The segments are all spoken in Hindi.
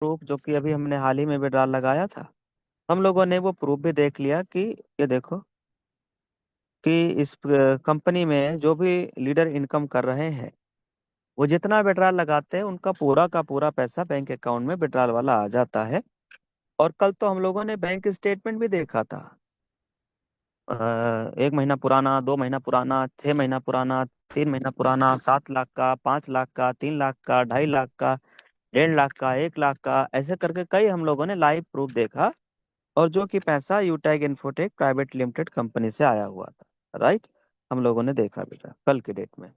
प्रूफ जो कि अभी हमने हाल ही में विड्रॉल लगाया था, हम लोगों ने वो प्रूफ भी देख लिया कि ये देखो कि इस कंपनी में जो भी लीडर इनकम कर रहे हैं, वो जितना विड्रॉल लगाते हैं उनका पूरा का पूरा पैसा बैंक अकाउंट में विड्रॉल वाला आ जाता है। और कल तो हम लोगों ने बैंक स्टेटमेंट भी देखा था। 1 महीना पुराना, 2 महीना पुराना, 6 महीना पुराना, 3 महीना पुराना, 7 लाख का, 5 लाख का, 3 लाख का, 2.5 लाख का, 1.5 लाख का, 1 लाख का, ऐसे करके कई हम लोगों ने लाइव प्रूफ देखा। और जो कि पैसा यूटैग इन्फोटेक प्राइवेट लिमिटेड कंपनी से आया हुआ था, राइट। हम लोगों ने देखा बेटा कल की डेट में।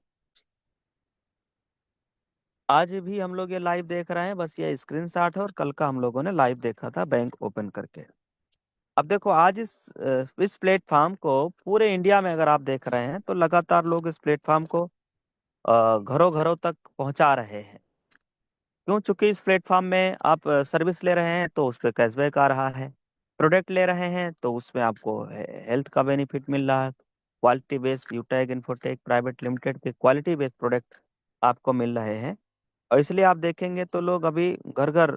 आज भी हम लोग ये लाइव देख रहे हैं, बस ये स्क्रीनशॉट है, और कल का हम लोगों ने लाइव देखा था बैंक ओपन करके। अब देखो आज इस प्लेटफॉर्म को पूरे इंडिया में अगर आप देख रहे हैं तो लगातार लोग इस प्लेटफॉर्म को घरों घरों तक पहुंचा रहे हैं। क्यों? चूंकि इस प्लेटफॉर्म में आप सर्विस ले रहे हैं तो उस पर कैशबैक आ रहा है, प्रोडक्ट ले रहे हैं तो उसमें आपको हेल्थ का बेनिफिट मिल रहा है, quality based Utag infotech private limited के क्वालिटी बेस्ड प्रोडक्ट आपको मिल रहे हैं। और इसलिए आप देखेंगे तो लोग अभी घर घर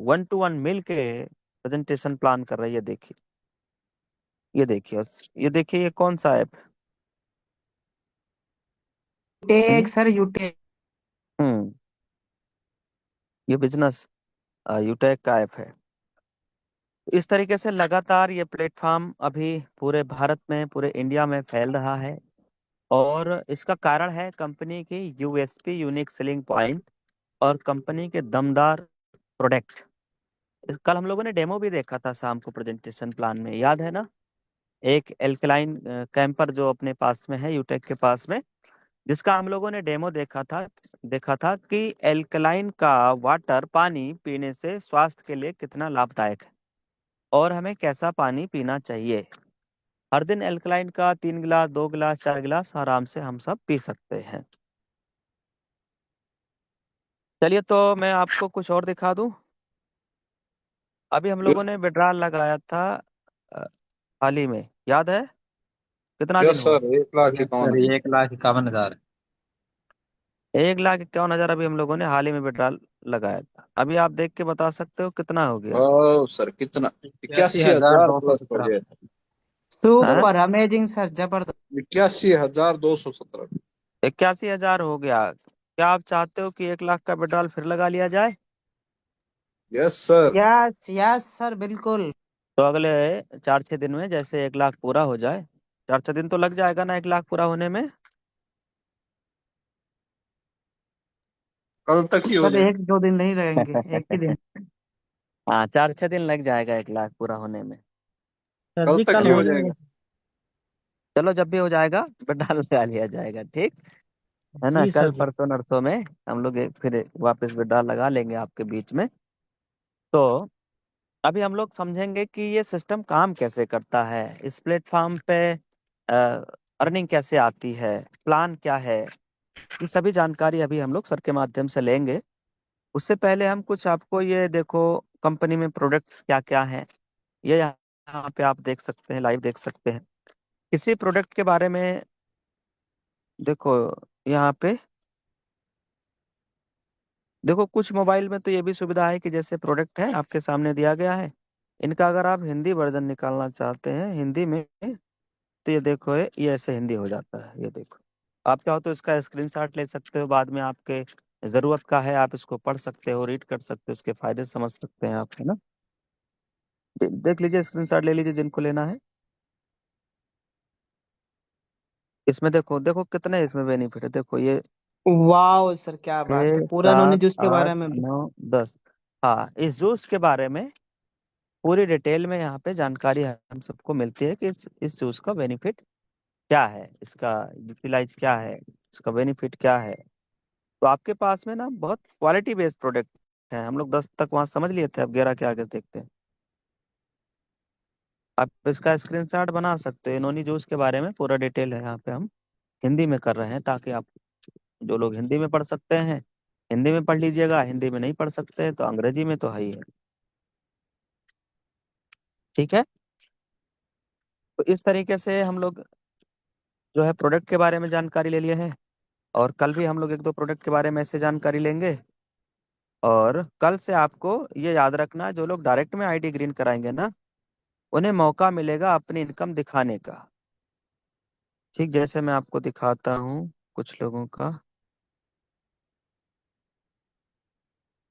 1 to 1 मिल के प्रेजेंटेशन प्लान कर रही है। देखिए, ये देखिए, ये देखिए, ये कौन सा ऐप? टेक हम्म सर यूटेक। हम्म ये बिजनेस यूटेक का ऐप है। इस तरीके से लगातार ये प्लेटफॉर्म अभी पूरे भारत में, पूरे इंडिया में फैल रहा है। और इसका कारण है कंपनी की यूएसपी, यूनिक सेलिंग पॉइंट, और कंपनी के दमदार प्रोडक्ट। कल हम लोगों ने डेमो भी देखा था शाम को प्रेजेंटेशन प्लान में, याद है ना? एक एल्कलाइन कैंपर जो अपने पास में है, यूटेक के पास में, जिसका हम लोगों ने डेमो देखा था कि एल्कलाइन का वाटर पानी पीने से स्वास्थ्य के लिए कितना लाभदायक है, और हमें कैसा पानी पीना चाहिए। हर दिन एल्कलाइन का 3 गिलास, 2 गिलास, 4 गिलास आराम से हम सब पी सकते हैं। चलिए, तो मैं आपको कुछ और दिखा दूं। अभी हम लोगों यस। ने विड्रॉल लगाया था अ, हाल ही में, याद है? कितना दिन यस हुआ? सर, 1 लाख यस इक्यावन सर, हजार 1,51,000। 1,51,000 अभी हम लोगों ने हाल ही में विड्रॉल लगाया था। अभी आप देख के बता सकते हो कितना हो गया? हाँ सर, कितना? इक्यासी इक्यासी हजार हजार दो सौ प्लस हो सत्रह गया। हाँ, सुपर अमेजिंग सर, जबरदस्त। 81,217। 81,000 हो गया। क्या आप चाहते हो कि 1 लाख का विड्रॉल फिर लगा लिया जाए? Yes sir. Yes yes sir, बिल्कुल। तो अगले 4-6 दिन में जैसे 1 लाख पूरा हो जाए, 4-6 दिन तो लग जाएगा ना 1 लाख पूरा होने में? कल तक ही हो सर जाए। 1-2 दिन नहीं रहेंगे, एक ही दिन। हाँ, 4-6 दिन लग जाएगा 1 लाख पूरा होने में। सर कल जी तक कल ही हाँ, हो हो जाएगा। जाएगा। चलो जब भी हो जाएगा विड्रॉल लगा लिया जाएगा, ठीक है ना? जी कल सर जी। परसों नरसों में हम लोग फिर वापस विड्रॉल लगा लेंगे आपके बीच में। तो अभी हम लोग समझेंगे कि ये सिस्टम काम कैसे करता है, इस प्लेटफॉर्म पे अर्निंग कैसे आती है, प्लान क्या है। ये सभी जानकारी अभी हम लोग सर के माध्यम से लेंगे। उससे पहले हम कुछ आपको, ये देखो कंपनी में प्रोडक्ट्स क्या क्या हैं, ये यहाँ पे आप देख सकते हैं, लाइव देख सकते हैं। किसी प्रोडक्ट के बारे में देखो, यहाँ पे देखो, कुछ मोबाइल में तो ये भी सुविधा है कि जैसे प्रोडक्ट है आपके सामने दिया गया है, इनका अगर आप हिंदी वर्जन निकालना चाहते हैं हिंदी में, तो ये देखो, ये ऐसे हिंदी हो जाता है। ये देखो, आप चाहो तो इसका स्क्रीनशॉट ले सकते हो, बाद में आपके जरूरत का है, आप इसको पढ़ सकते हो, रीड कर सकते हो, इसके फायदे समझ सकते हैं आप, है ना? देख लीजिए, स्क्रीनशॉट ले लीजिए जिनको लेना है। इसमें देखो, देखो कितने इसमें बेनिफिट है, देखो ये वाह सर, क्या बात है, 6, पूरा उन्होंने 7, जूस के बारे 8, में। 9, 10। हाँ, इस जूस के बारे में पूरी डिटेल में यहाँ पे जानकारी हम सबको मिलती है कि इस जूस का बेनिफिट क्या है, इसका यूटिलाइज क्या है, इसका बेनिफिट क्या है। तो आपके पास में ना बहुत क्वालिटी बेस्ड प्रोडक्ट है। हम लोग 10 तक वहाँ समझ लिए थे, अब 11 के आगे देखते हैं। आप इसका स्क्रीनशॉट बना सकते हो। इन्होंने जूस के बारे में पूरा डिटेल है, यहाँ पे हम हिंदी में कर रहे हैं ताकि आप, जो लोग हिंदी में पढ़ सकते हैं हिंदी में पढ़ लीजिएगा, हिंदी में नहीं पढ़ सकते हैं तो अंग्रेजी में तो है ही है। ठीक है। तो इस तरीके से हम लोग जो है प्रोडक्ट के बारे में जानकारी ले लिए हैं, और कल भी हम लोग 1-2 प्रोडक्ट के बारे में ऐसे जानकारी लेंगे। और कल से आपको ये याद रखना, जो लोग डायरेक्ट में आईडी ग्रीन कराएंगे ना, उन्हें मौका मिलेगा अपनी इनकम दिखाने का। ठीक, जैसे मैं आपको दिखाता हूँ कुछ लोगों का।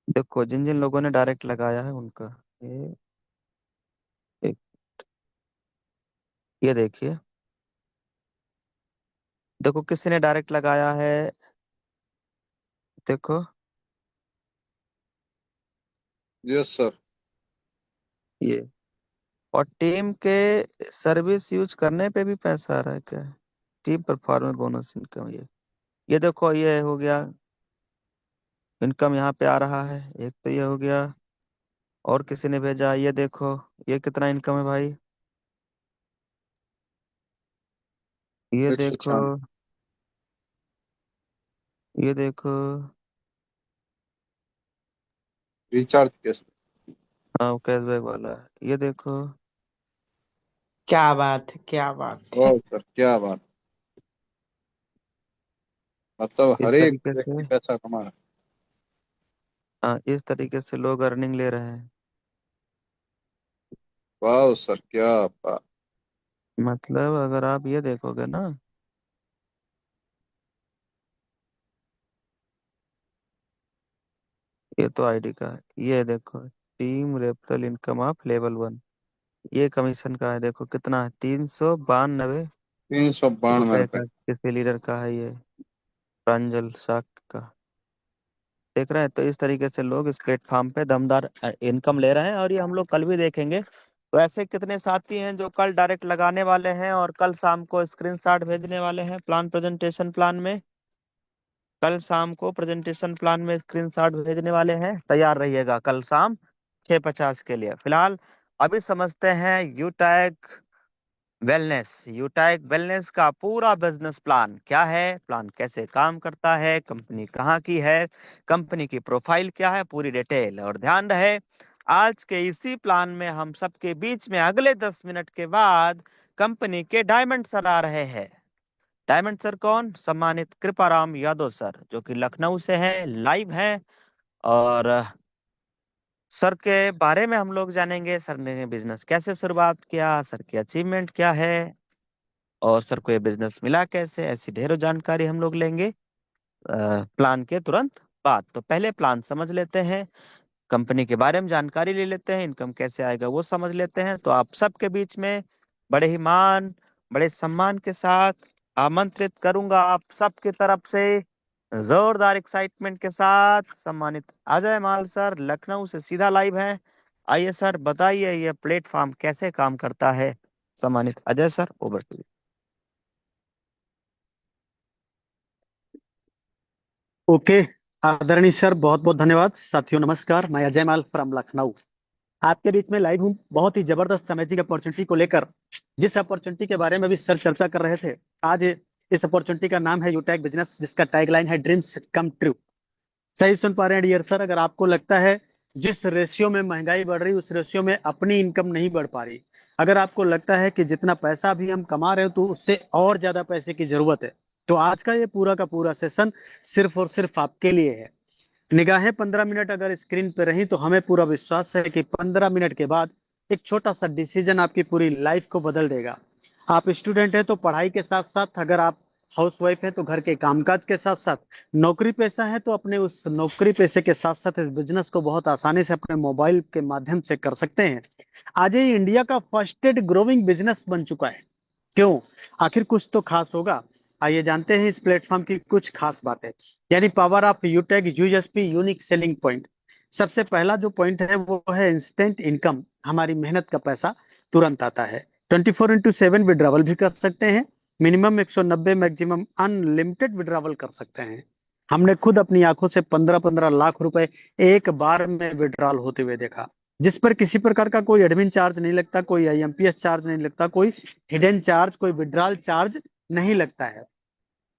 देखो, जिन जिन लोगों ने डायरेक्ट लगाया है उनका, ये एक, ये देखिए, देखो किसी ने डायरेक्ट लगाया है। देखो यस सर। ये, और टीम के सर्विस यूज करने पे भी पैसा आ रहा है क्या? टीम परफॉर्मेंस बोनस इनकम, ये देखो, ये हो गया इनकम, यहाँ पे आ रहा है। एक तो ये हो गया, और किसी ने भेजा, ये देखो, ये कितना इनकम है भाई, ये 196। देखो, ये देखो। रिचार्ज कैसे? हाँ, कैशबैक वाला है, ये देखो। क्या बात है, क्या बात है। वाह सर, क्या बात। मतलब इस हर एक तरीके से, व्यक्ति पैसा कमा रहा है। हाँ, इस तरीके से लोग अर्निंग ले रहे हैं। वाह सर, क्या बात। मतलब अगर आप ये देखोगे ना, ये तो आईडी का है, ये देखो, team referral income of level 1, ये कमीशन का है। देखो कितना है, 392 392 रुपए रुपए। का किसी लीडर का है ये, प्रांजल शाक का। देख रहे हैं, तो इस तरीके से लोग इस प्लेटफॉर्म पे दमदार इनकम ले रहे हैं, और ये हम लोग कल भी देखेंगे। तो ऐसे कितने साथी हैं जो कल डायरेक्ट लगाने वाले हैं और कल शाम को स्क्रीनशॉट भेजने वाले हैं प्लान, प्रेजेंटेशन प्लान में? कल शाम को प्रेजेंटेशन प्लान में स्क्रीनशॉट भेजने वाले हैं, तैयार रहिएगा कल शाम 6:50 के लिए। फिलहाल अभी समझते हैं यूटैग वेलनेस। यूटैग वेलनेस का पूरा बिजनेस प्लान क्या है, प्लान कैसे काम करता है, कंपनी कहाँ की है, कंपनी की प्रोफाइल क्या है, पूरी डिटेल। और ध्यान रहे, आज के इसी प्लान में हम सबके बीच में अगले 10 मिनट के बाद कंपनी के डायमंड सर आ रहे हैं। डायमंड सर कौन? सम्मानित कृपाराम यादव सर, जो कि लखनऊ से हैं, लाइव हैं। और सर के बारे में हम लोग जानेंगे, सर ने बिजनेस कैसे शुरुआत किया, सर की अचीवमेंट क्या है, और सर को ये बिजनेस मिला कैसे, ऐसी ढेरों जानकारी हम लोग लेंगे प्लान के तुरंत बाद। तो पहले प्लान समझ लेते हैं, कंपनी के बारे में जानकारी ले लेते हैं, इनकम कैसे आएगा वो समझ लेते हैं। तो आप सबके बीच में बड़े ही मान, बड़े सम्मान के साथ आमंत्रित करूंगा आप सबकी तरफ से, जोरदार एक्साइटमेंट के साथ, सम्मानित अजय माल सर, लखनऊ से सीधा लाइव हैं। आइए सर, बताइए ये प्लेटफॉर्म कैसे काम करता है। सम्मानित Ajay sir, over to okay. आदरणीय सर, बहुत बहुत धन्यवाद। साथियों नमस्कार, मैं अजय माल फ्रॉम लखनऊ आपके बीच में लाइव हूँ, बहुत ही जबरदस्त अमेजिंग अपॉर्चुनिटी को लेकर। जिस अपॉर्चुनिटी के बारे में भी सर चर्चा कर रहे थे, आज इस अपॉर्चुनिटी का नाम है यूटैक बिजनेस, जिसका टैगलाइन है ड्रीम्स कम ट्रू। सही सुन पा रहे हैं डियर सर? अगर आपको लगता है जिस रेशियो में महंगाई बढ़ रही, उस रेशियो में अपनी इनकम नहीं बढ़ पा रही, अगर आपको लगता है कि जितना पैसा भी हम कमा रहे हो तो उससे और ज्यादा पैसे की जरूरत है, तो आज का ये पूरा का पूरा सेशन सिर्फ और सिर्फ आपके लिए है। निगाहें 15 मिनट अगर स्क्रीन पर रही तो हमें पूरा विश्वास है कि 15 मिनट के बाद एक छोटा सा डिसीजन आपकी पूरी लाइफ को बदल देगा। आप स्टूडेंट हैं तो पढ़ाई के साथ साथ, अगर आप हाउस वाइफ है तो घर के कामकाज के साथ साथ, नौकरी पेशा है तो अपने उस नौकरी पेशे के साथ साथ इस बिजनेस को बहुत आसानी से अपने मोबाइल के माध्यम से कर सकते हैं। आज ये इंडिया का फर्स्टेड ग्रोइंग बिजनेस बन चुका है। क्यों? आखिर कुछ तो खास होगा। आइए जानते हैं इस प्लेटफॉर्म की कुछ खास बातें, यानी power of यूटेक USP, unique selling point. सबसे पहला जो पॉइंट है वो है इंस्टेंट इनकम। हमारी मेहनत का पैसा तुरंत आता है। 24x7 विड्रावल भी कर सकते हैं। मिनिमम 190, मैक्सिमम अनलिमिटेड विड्रावल कर सकते हैं। हमने खुद अपनी आंखों से 15-15 लाख रुपए एक बार में विड्रॉल होते हुए देखा, जिस पर किसी प्रकार का कोई एडमिन चार्ज नहीं लगता, कोई आईएमपीएस चार्ज नहीं लगता, कोई हिडन चार्ज, कोई विड्रॉल चार्ज नहीं लगता है।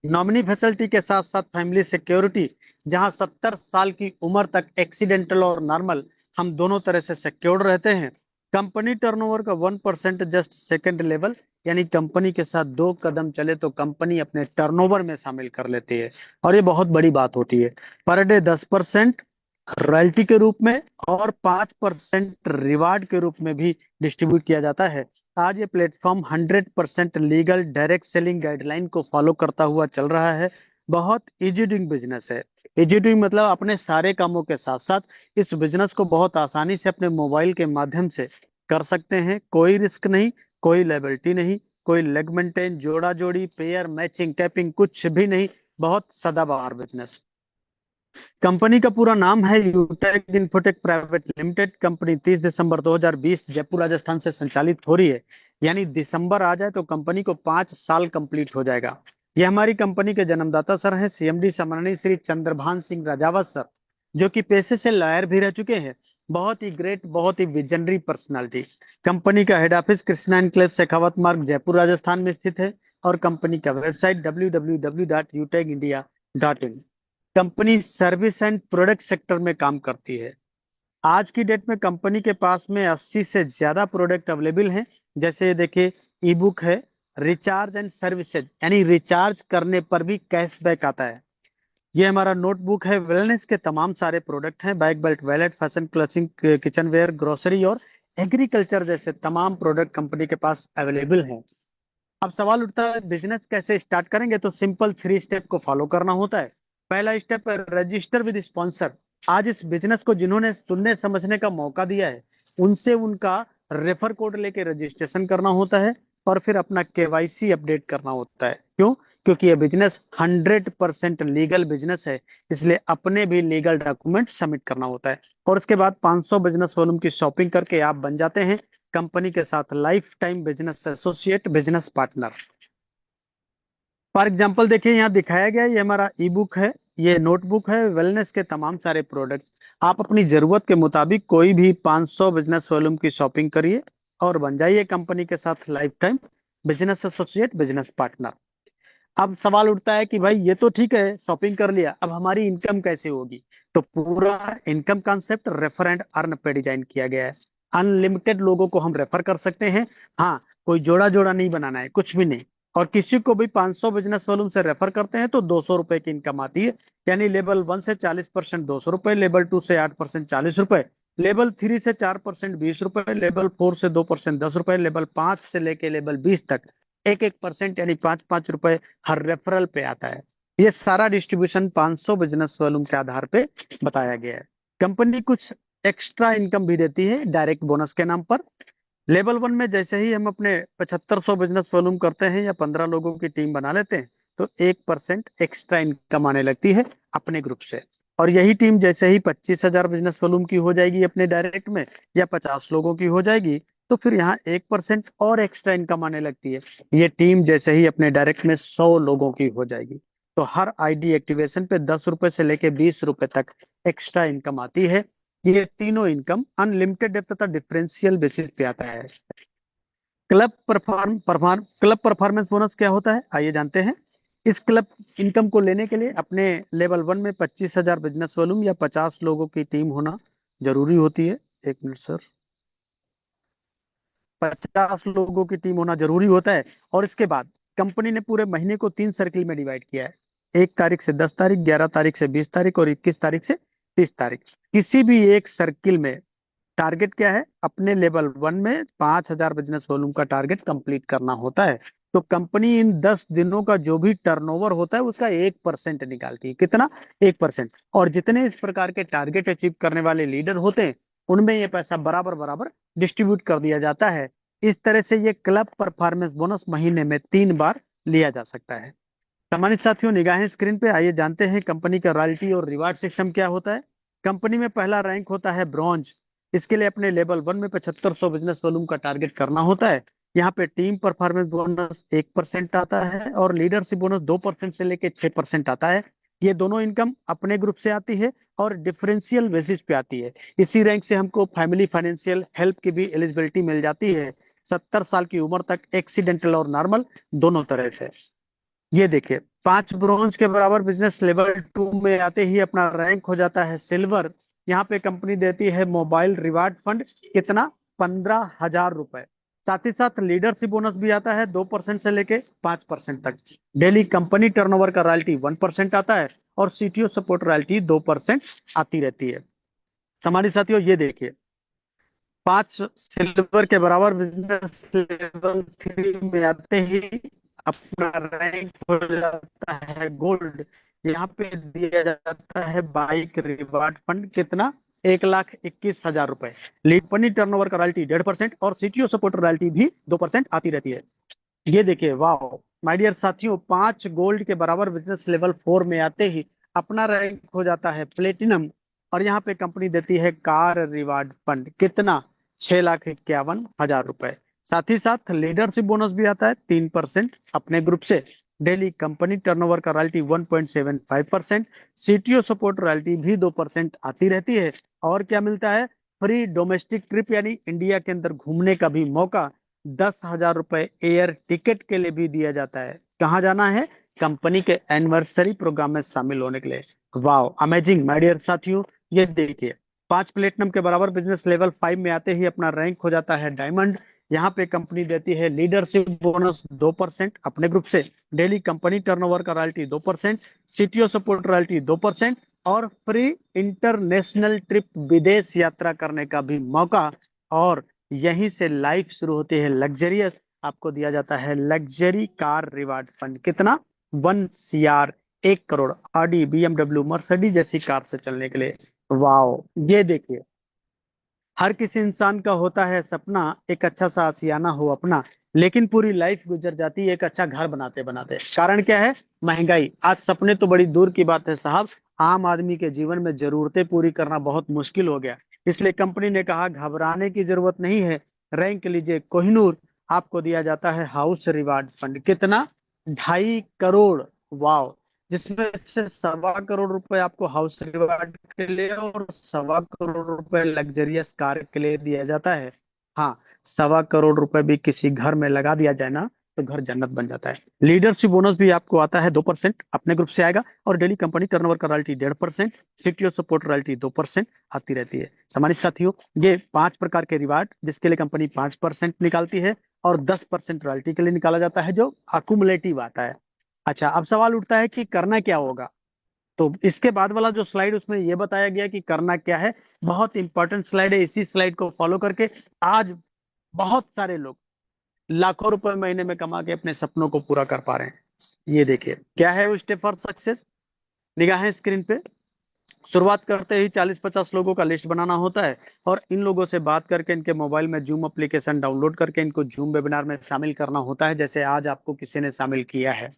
नॉमिनी फैसिलिटी के साथ साथ फैमिली सिक्योरिटी, जहां 70 साल की उम्र तक एक्सीडेंटल और नॉर्मल हम दोनों तरह से सिक्योर्ड रहते हैं। कंपनी टर्नओवर का 1% जस्ट सेकंड लेवल, यानी कंपनी के साथ 2 कदम चले तो कंपनी अपने टर्नओवर में शामिल कर लेती है, और ये बहुत बड़ी बात होती है। पर डे 10%, रॉयल्टी के रूप में और 5% रिवार्ड के रूप में भी डिस्ट्रीब्यूट किया जाता है। आज ये platform 100% legal direct selling guideline को फॉलो करता हुआ चल रहा है। बहुत इजी डूइंग बिजनेस है। इजी डूइंग मतलब अपने सारे कामों के साथ साथ इस बिजनेस को बहुत आसानी से अपने मोबाइल के माध्यम से कर सकते हैं। कोई रिस्क नहीं, कोई लायबिलिटी नहीं, कोई लेग मेंटेन, जोड़ा जोड़ी, पेयर मैचिंग, टैपिंग, कुछ भी नहीं। बहुत सदाबहार बिजनेस। कंपनी का पूरा नाम है यूटेक इन्फोटेक प्राइवेट लिमिटेड। कंपनी 30 दिसंबर 2020 जयपुर राजस्थान से संचालित हो रही है। यानी दिसंबर आ जाए तो कंपनी को 5 साल कंप्लीट हो जाएगा। ये हमारी कंपनी के जन्मदाता सर हैं, सीएमडी सम्माननीय श्री चंद्रभान सिंह राजावत सर, जो कि पेशे से लॉयर भी रह चुके हैं। बहुत ही ग्रेट, बहुत ही विजनरी पर्सनालिटी। कंपनी का head office Krishna enclave Shekhawat मार्ग जयपुर राजस्थान में स्थित है। और कंपनी का website www.utekindia.in। Company service and product sector में काम करती है। आज की डेट में कंपनी के पास में 80 से ज्यादा प्रोडक्ट अवेलेबल हैं। जैसे ये देखिए, ई बुक है, रिचार्ज एंड सर्विसेज, यानी रिचार्ज करने पर भी कैशबैक आता है। ये हमारा नोटबुक है, वेलनेस के तमाम सारे प्रोडक्ट हैं, bag, belt, wallet, fashion, clutching, kitchen ware, grocery और एग्रीकल्चर जैसे तमाम प्रोडक्ट कंपनी के पास अवेलेबल हैं। अब सवाल उठता है बिजनेस कैसे स्टार्ट करेंगे, तो सिंपल 3 स्टेप को फॉलो करना होता है। पहला स्टेप है रजिस्टर विद स्पॉन्सर। आज इस बिजनेस को जिन्होंने सुनने समझने का मौका दिया है, उनसे उनका रेफर कोड लेके रजिस्ट्रेशन करना होता है और फिर अपना केवाईसी अपडेट करना होता है। क्यों? क्योंकि ये बिजनेस 100% लीगल बिजनेस है, इसलिए अपने भी लीगल डॉक्यूमेंट सबमिट करना होता है। और उसके बाद 500 बिजनेस वॉल्यूम की शॉपिंग करके आप बन जाते हैं कंपनी के साथ life time business associate, business partner. For example देखिए, यहाँ दिखाया गया है, ये हमारा ई बुक है, ये नोटबुक है, वेलनेस के तमाम सारे प्रोडक्ट। आप अपनी जरूरत के मुताबिक कोई भी 500 बिजनेस वॉल्यूम की शॉपिंग करिए और बन जाइए कंपनी के साथ life time business associate, business partner. अब सवाल उठता है कि भाई ये तो ठीक है, शॉपिंग कर लिया, अब हमारी इनकम कैसे होगी? तो पूरा income concept refer and earn पे डिजाइन किया गया है। अनलिमिटेड लोगों को हम रेफर कर सकते हैं। हाँ, कोई जोड़ा जोड़ा नहीं बनाना है, कुछ भी नहीं। और किसी को भी 500 बिजनेस वॉल्यूम से रेफर करते हैं तो 200 रुपए की इनकम आती है। यानी लेवल 1 से 40% 200 रुपए, लेवल 2 से 8% 40 रुपए, लेवल 3 से 4% 20 रुपए, लेवल 4 से 2% 10 रुपए, लेवल 5 से लेके लेवल 20 तक 1-1% यानी 5-5 रुपए हर रेफरल पे आता है। ये सारा डिस्ट्रीब्यूशन 500 बिजनेस वॉल्यूम के आधार पे बताया गया है। कंपनी कुछ एक्स्ट्रा इनकम भी देती है डायरेक्ट बोनस के नाम पर। लेवल 1 में जैसे ही हम अपने 7500 बिजनेस वॉल्यूम करते हैं या 15 लोगों की टीम बना लेते हैं, तो 1% एक्स्ट्रा इनकम आने लगती है अपने ग्रुप से। और यही टीम जैसे ही 25,000 बिजनेस वॉल्यूम की हो जाएगी अपने डायरेक्ट में, या 50 लोगों की हो जाएगी, तो फिर यहाँ 1% और एक्स्ट्रा इनकम आने लगती है। ये टीम जैसे ही अपने डायरेक्ट में 100 लोगों की हो जाएगी, तो हर आईडी एक्टिवेशन पे 10 रुपए से लेके 20 रुपए तक एक्स्ट्रा इनकम आती है। ये तीनों इनकम अनलिमिटेड तथा डिफरेंशियल बेसिस पे आता है। क्लब परफॉर्मेंस बोनस क्या होता है, आइए जानते हैं। इस क्लब इनकम को लेने के लिए अपने लेवल 1 में 25,000 बिजनेस वॉल्यूम या 50 लोगों की टीम होना जरूरी होती है। एक मिनट सर, 50 लोगों की टीम होना जरूरी होता है। और इसके बाद कंपनी ने पूरे महीने को 3 सर्किल में डिवाइड किया है। 1 तारीख से 10 तारीख, 11 तारीख से 20 तारीख और 21 तारीख से 30 तारीख। किसी भी एक सर्किल में टारगेट क्या है? अपने लेवल 1 में 5,000 बिजनेस वॉल्यूम का टारगेट कंप्लीट करना होता है। तो कंपनी इन 10 दिनों का जो भी टर्नओवर होता है उसका 1% निकालती है। कितना? 1%। और जितने इस प्रकार के टारगेट अचीव करने वाले लीडर होते हैं, उनमें ये पैसा बराबर बराबर डिस्ट्रीब्यूट कर दिया जाता है। इस तरह से ये क्लब परफॉर्मेंस बोनस महीने में 3 बार लिया जा सकता है। सम्मानित साथियों, निगाहें स्क्रीन पे, आइए जानते हैं कंपनी का रॉयल्टी और रिवार्ड सिस्टम क्या होता है। कंपनी में पहला रैंक होता है ब्रॉन्ज। इसके लिए अपने लेवल 1 में 7500 बिजनेस वॉल्यूम का टारगेट करना होता है। यहाँ पे टीम परफॉर्मेंस बोनस 1% आता है और लीडरशिप बोनस 2% से लेके 6% आता है। ये दोनों इनकम अपने ग्रुप से आती है और डिफरेंशियल बेसिस पे आती है। इसी रैंक से हमको फैमिली फाइनेंशियल हेल्प की भी एलिजिबिलिटी मिल जाती है 70 साल की उम्र तक, एक्सीडेंटल और नॉर्मल दोनों तरह से। ये देखिए, 5 ब्रॉन्ज के बराबर बिजनेस लेवल 2 में आते ही अपना रैंक हो जाता है सिल्वर। यहाँ पे कंपनी देती है मोबाइल रिवार्ड फंड, कितना? 15,000 रुपए। साथ ही साथ लीडरशिप बोनस भी आता है 2% से लेके 5% तक। डेली कंपनी टर्नओवर का रॉयल्टी 1% आता है और सीटीओ सपोर्ट रॉयल्टी 2% आती रहती है। सम्मानित साथियों, ये देखिए 5 सिल्वर के बराबर बिजनेस लेवल 3 में आते ही अपना रैंक हो जाता है गोल्ड। यहाँ पे दिया जाता है बाइक रिवार्ड फंड कितना, 1,21,000 रुपए। लीड कंपनी टर्नओवर का रॉयल्टी 1.5% और सीटीओ सपोर्ट रॉयल्टी भी 2% आती रहती है। ये देखिए, वाह माय डियर साथियों, 5 गोल्ड के बराबर बिजनेस लेवल 4 में आते ही अपना रैंक हो जाता है प्लेटिनम। और यहाँ पे कंपनी देती है कार रिवार्ड फंड कितना, 6,51,000 रुपए। साथ ही साथ लीडरशिप बोनस भी आता है 3% अपने ग्रुप से। डेली कंपनी टर्नओवर का रॉयल्टी 1.75%। सीटीओ सपोर्ट रॉयल्टी भी 2% आती रहती है। और क्या मिलता है, फ्री डोमेस्टिक ट्रिप यानी इंडिया के अंदर घूमने का भी मौका, 10,000 रुपए एयर टिकट के लिए भी दिया जाता है। कहाँ जाना है, कंपनी के एनिवर्सरी प्रोग्राम में शामिल होने के लिए। वाह अमेजिंग माय डियर साथियों, ये देखिए 5 प्लेटिनम के बराबर बिजनेस लेवल 5 में आते ही अपना रैंक हो जाता है डायमंड। यहाँ पे कंपनी देती है लीडरशिप बोनस 2% अपने ग्रुप से। डेली कंपनी टर्नओवर का रॉयल्टी 2%, सीटीओ सपोर्ट रॉयल्टी 2% और फ्री इंटरनेशनल ट्रिप विदेश यात्रा करने का भी मौका। और यहीं से लाइफ शुरू होती है लग्जरियस। आपको दिया जाता है लग्जरी कार रिवार्ड फंड कितना, 1 CR, 1 crore Audi BMW Mercedes जैसी कार से चलने के लिए। वाओ ये देखिए, हर किसी इंसान का होता है सपना एक अच्छा सा आशियाना हो अपना, लेकिन पूरी लाइफ गुजर जाती है एक अच्छा घर बनाते बनाते। कारण क्या है, महंगाई। आज सपने तो बड़ी दूर की बात है साहब, आम आदमी के जीवन में जरूरतें पूरी करना बहुत मुश्किल हो गया। इसलिए कंपनी ने कहा घबराने की जरूरत नहीं है, रैंक लीजिए कोहिनूर। आपको दिया जाता है हाउस रिवार्ड फंड कितना, 2.5 करोड़। वाओ, जिसमें से 1.25 करोड़ रुपए आपको हाउस रिवार्ड के लिए और 1.25 करोड़ रुपए लग्जरियस कार के लिए दिया जाता है। हाँ, 1.25 करोड़ रुपए भी किसी घर में लगा दिया जाए ना तो घर जन्नत बन जाता है। लीडरशिप बोनस भी आपको आता है 2% अपने ग्रुप से आएगा। और डेली कंपनी टर्नओवर का रॉयल्टी 1.5%, सीटीओ सपोर्ट रॉयल्टी 2% आती रहती है। सम्मानित साथियों, ये 5 प्रकार के रिवार्ड जिसके लिए कंपनी 5% निकालती है और 10% रॉयल्टी के लिए निकाला जाता है जो अकुमुलेटिव आता है। अच्छा, अब सवाल उठता है कि करना क्या होगा। तो इसके बाद वाला जो स्लाइड उसमें यह बताया गया कि करना क्या है। बहुत इंपॉर्टेंट स्लाइड है, इसी स्लाइड को फॉलो करके आज बहुत सारे लोग लाखों रुपए महीने में कमा के अपने सपनों को पूरा कर पा रहे हैं। ये देखिए क्या है वो स्टेप फॉर सक्सेस, निगाहें स्क्रीन पे। शुरुआत करते ही 40-50 लोगों का लिस्ट बनाना होता है और इन लोगों से बात करके इनके मोबाइल में जूम एप्लीकेशन डाउनलोड करके इनको जूम वेबिनार में शामिल करना होता है, जैसे आज आपको किसी ने शामिल किया है।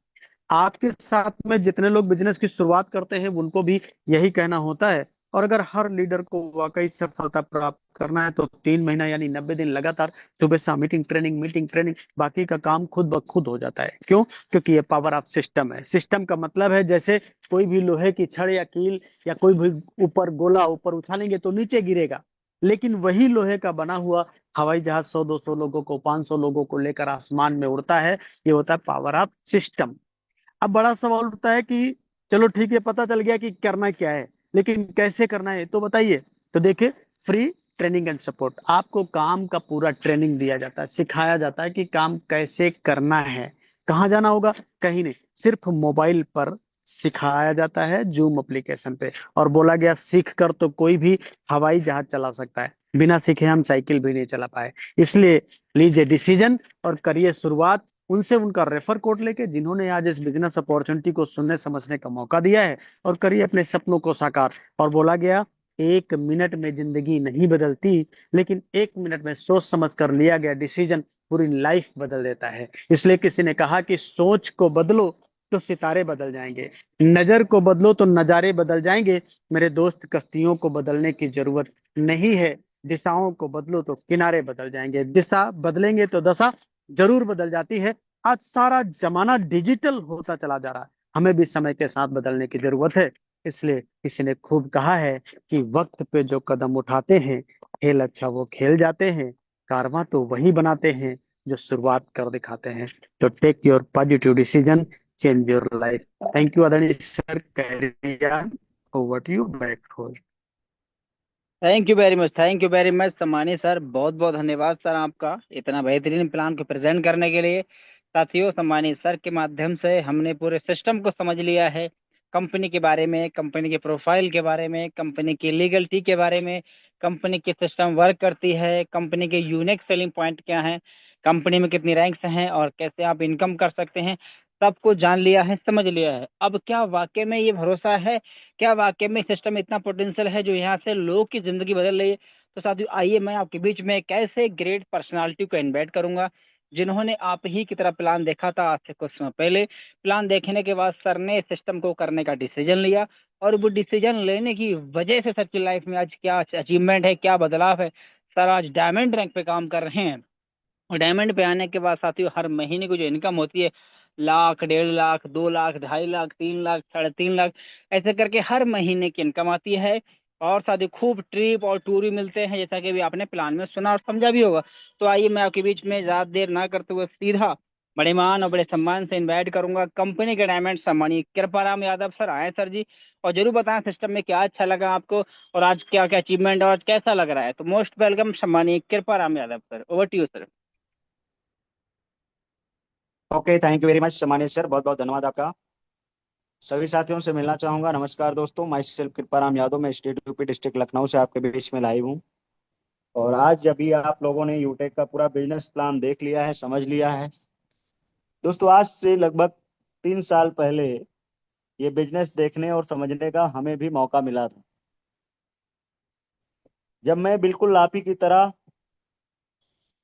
आपके साथ में जितने लोग बिजनेस की शुरुआत करते हैं उनको भी यही कहना होता है। और अगर हर लीडर को वाकई सफलता प्राप्त करना है तो 3 महीना यानी 90 दिन लगातार सुबह शाम मीटिंग ट्रेनिंग बाकी का काम खुद ब खुद हो जाता है। क्यों, क्योंकि ये पावर ऑफ सिस्टम है। सिस्टम का मतलब है जैसे कोई भी लोहे की छड़ या कील या कोई भी ऊपर गोला ऊपर उछालेंगे तो नीचे गिरेगा, लेकिन वही लोहे का बना हुआ हवाई जहाज 100-200 लोगों को 500 लोगों को लेकर आसमान में उड़ता है। ये होता है पावर ऑफ सिस्टम। अब बड़ा सवाल उठता है कि चलो ठीक है, पता चल गया कि करना क्या है, लेकिन कैसे करना है तो बताइए। तो देखिए, फ्री ट्रेनिंग एंड सपोर्ट, आपको काम का पूरा ट्रेनिंग दिया जाता है, सिखाया जाता है कि काम कैसे करना है। कहाँ जाना होगा, कहीं नहीं, सिर्फ मोबाइल पर सिखाया जाता है जूम एप्लीकेशन पे। और बोला गया सीख कर तो कोई भी हवाई जहाज चला सकता है, बिना सीखे हम साइकिल भी नहीं चला पाए। इसलिए लीजिए डिसीजन और करिए शुरुआत उनसे उनका रेफर कोड लेके जिन्होंने आज इस बिजनेस अपॉर्चुनिटी को सुनने समझने का मौका दिया है, और करिए अपने सपनों को साकार। और बोला गया 1 मिनट में जिंदगी नहीं बदलती, लेकिन 1 मिनट में सोच समझ कर लिया गया डिसीजन पूरी लाइफ बदल देता है। इसलिए किसी ने कहा कि सोच को बदलो तो सितारे बदल जाएंगे, नजर को बदलो तो नजारे बदल जाएंगे। मेरे दोस्त, कश्तियों को बदलने की जरूरत नहीं है, दिशाओं को बदलो तो किनारे बदल जाएंगे। दिशा बदलेंगे तो दशा जरूर बदल जाती है। आज सारा जमाना डिजिटल होता चला जा रहा है, हमें भी समय के साथ बदलने की जरूरत है। इसलिए किसी ने खूब कहा है कि वक्त पे जो कदम उठाते हैं, खेल अच्छा वो खेल जाते हैं, कारवां तो वही बनाते हैं जो शुरुआत कर दिखाते हैं। तो take your positive decision, change your life. Thank you आदरणीय sir, carry on, over to you, back for. Thank you very much सम्मानित सर, बहुत बहुत धन्यवाद सर आपका इतना बेहतरीन प्लान को प्रेजेंट करने के लिए। साथियों, सम्मानित सर के माध्यम से हमने पूरे सिस्टम को समझ लिया है। कंपनी के बारे में, कंपनी के प्रोफाइल के बारे में, कंपनी की लीगलिटी के बारे में, कंपनी की सिस्टम वर्क करती है, कंपनी के यूनिक सेलिंग पॉइंट क्या हैं, कंपनी में कितनी रैंक्स हैं और कैसे आप इनकम कर सकते हैं, सब कुछ जान लिया है, समझ लिया है। अब क्या वाकई में ये भरोसा है, क्या वाकई में सिस्टम इतना पोटेंशियल है जो यहाँ से लोग की जिंदगी बदल रही है? तो साथियों आइए मैं आपके बीच में एक ऐसे ग्रेट पर्सनालिटी को इनवाइट करूंगा जिन्होंने आप ही की तरह प्लान देखा था आज से कुछ समय पहले। प्लान देखने के बाद सर ने सिस्टम को करने का डिसीजन लिया, और वो डिसीजन लेने की वजह से सर की लाइफ में आज क्या अचीवमेंट है, क्या बदलाव है। सर आज डायमंड रैंक पे काम कर रहे हैं, और डायमंड पे आने के बाद साथियों हर महीने की जो इनकम होती है, लाख, 1.5 लाख, 2 लाख, 2.5 लाख, 3 लाख, 3.5 लाख, ऐसे करके हर महीने की इनकम आती है। और साथियों खूब ट्रिप और टूर भी मिलते हैं, जैसा कि अभी आपने प्लान में सुना और समझा भी होगा। तो आइए मैं आपके बीच में ज़्यादा देर ना करते हुए सीधा बड़े मान और बड़े सम्मान से इनवाइट करूंगा कंपनी के डायमंड सम्मानीय कृपाराम यादव सर। आए सर जी, और जरूर बताएं सिस्टम में क्या अच्छा लगा आपको, और आज क्या क्या अचीवमेंट और कैसा लग रहा है। तो मोस्ट वेलकम सम्मानीय Kriparam Yadav sir, over to you sir. Okay, thank you very much सम्मानित सर, बहुत बहुत धन्यवाद आपका। सभी साथियों से मिलना चाहूंगा। नमस्कार दोस्तों, माई सेल्फ कृपाराम यादव, मैं स्टेट यूपी डिस्ट्रिक्ट लखनऊ से आपके बीच में लाइव हूँ। और आज अभी आप लोगों ने यूटेक का पूरा बिजनेस प्लान देख लिया है, समझ लिया है। दोस्तों आज से लगभग 3 साल पहले ये बिजनेस देखने और समझने का हमें भी मौका मिला था, जब मैं बिल्कुल आप ही की तरह